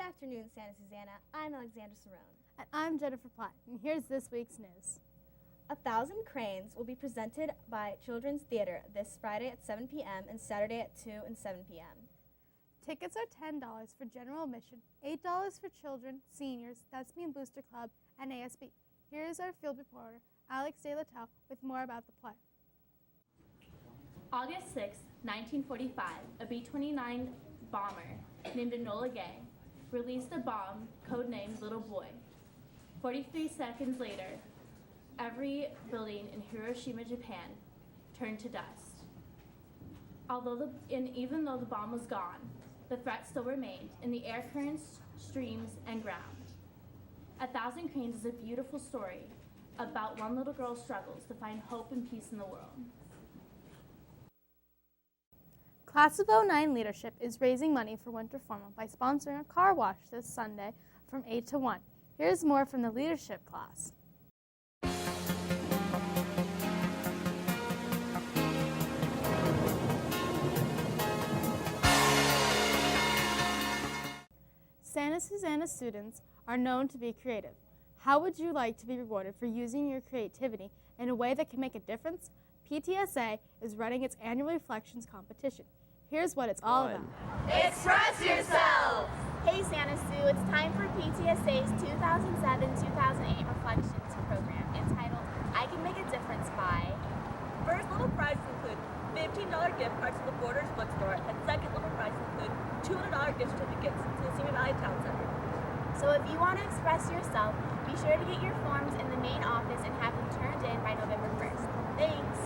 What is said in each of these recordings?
afternoon, Santa Susana. I'm Alexandra Cerrone. And I'm Jennifer Platt, and here's this week's news. 1,000 Cranes will be presented by Children's Theater this Friday at 7 p.m. and Saturday at 2 and 7 p.m. Tickets are $10 for general admission, $8 for children, seniors, Thespian Booster Club, and ASB. Here is our field reporter, Alex De La Telle, with more about the play. August 6, 1945, a B-29 bomber named Enola Gay released a bomb codenamed Little Boy. 43 seconds later, every building in Hiroshima, Japan turned to dust. Even though the bomb was gone, the threat still remained in the air currents, streams, and ground. 1,000 Cranes is a beautiful story about one little girl's struggles to find hope and peace in the world. Class of 09 Leadership is raising money for winter formal by sponsoring a car wash this Sunday from 8 to 1. Here's more from the leadership class. Santa Susana students are known to be creative. How would you like to be rewarded for using your creativity in a way that can make a difference? PTSA is running its annual Reflections competition. Here's what it's all about. Express yourself! Hey Santa Sue, it's time for PTSA's 2007-2008 Reflections program entitled I Can Make a Difference by... First little prizes include $15 gift cards to the Borders bookstore, and second little prizes include $200 gift certificates to the Senior Valley Town Center. So if you want to express yourself, be sure to get your forms in the main office and have them turned in by November 1st. Thanks!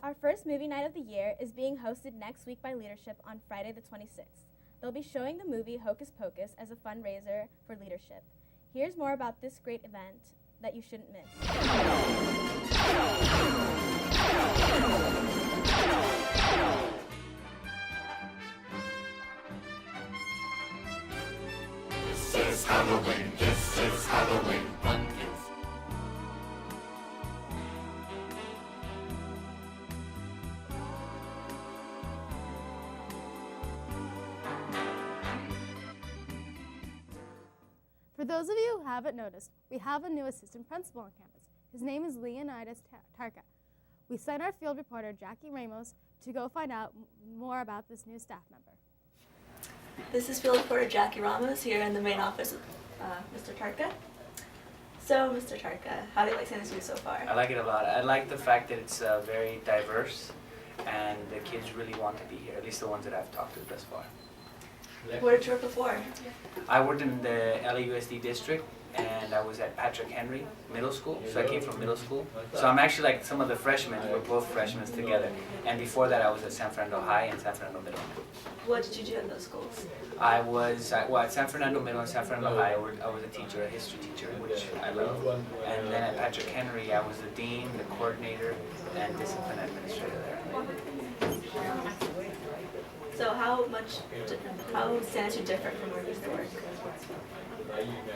Our first movie night of the year is being hosted next week by Leadership on Friday the 26th. They'll be showing the movie Hocus Pocus as a fundraiser for Leadership. Here's more about this great event that you shouldn't miss. This is Halloween, this is Halloween, pumpkins. For those of you who haven't noticed, we have a new assistant principal on campus. His name is Leonidas Tarka. We sent our field reporter, Jackie Ramos, to go find out more about this new staff member. This is field reporter Jackie Ramos here in the main office with Mr. Tarka. So, Mr. Tarka, how do you like Santa Sue so far? I like it a lot. I like the fact that it's very diverse and the kids really want to be here, at least the ones that I've talked to thus far. Where did you work before? I worked in the LAUSD district and I was at Patrick Henry Middle School, so I came from middle school. So I'm actually like some of the freshmen, we're both freshmen together. And before that I was at San Fernando High and San Fernando Middle. What did you do in those schools? I was, at San Fernando Middle and San Fernando High, I was a teacher, a history teacher, which I love. And then at Patrick Henry, I was the dean, the coordinator, and discipline administrator there. So how is Santa Sue different from where you used to work?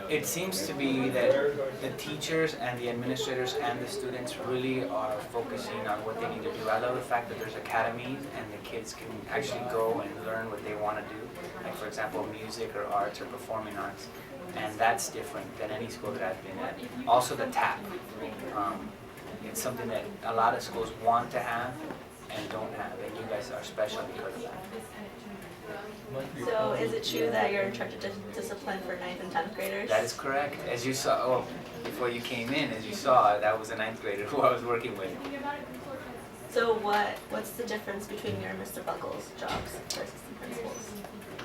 It seems to be that the teachers and the administrators and the students really are focusing on what they need to do. I love the fact that there's academies and the kids can actually go and learn what they want to do. Like for example, music or arts or performing arts. And that's different than any school that I've been at. Also the TAP. It's something that a lot of schools want to have and don't have, and you guys are special because of that. So is it true that you're in charge of discipline for 9th and 10th graders? That is correct. As you saw, before you came in, as you saw, that was a 9th grader who I was working with. So what's the difference between your and Mr. Buckles' jobs as assistant principals?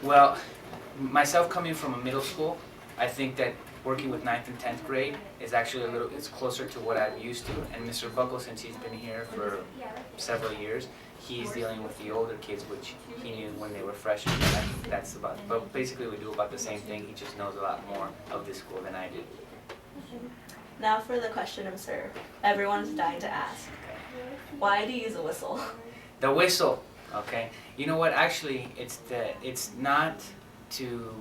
Well, myself coming from a middle school, I think that working with 9th and 10th grade is actually it's closer to what I'm used to. And Mr. Buckles, since he's been here for several years, he's dealing with the older kids, which he knew when they were freshmen. That's about, but basically we do about the same thing. He just knows a lot more of this school than I do. Now for the question I'm sure everyone's dying to ask. Why do you use a whistle? The whistle, okay. You know what? Actually, it's not to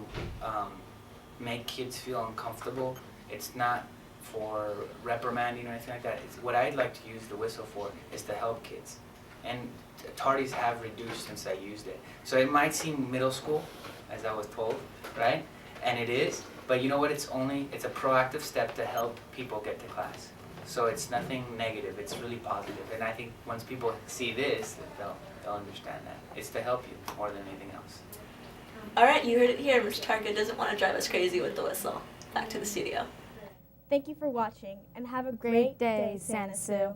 make kids feel uncomfortable. It's not for reprimanding or anything like that. What I'd like to use the whistle for is to help kids. And tardies have reduced since I used it. So it might seem middle school, as I was told, right? And it is, but you know what, it's a proactive step to help people get to class. So it's nothing negative, it's really positive. And I think once people see this, they'll understand that. It's to help you more than anything else. All right, you heard it here. Mr. Tarka doesn't want to drive us crazy with the whistle. Back to the studio. Thank you for watching, and have a great day, Santa Sue.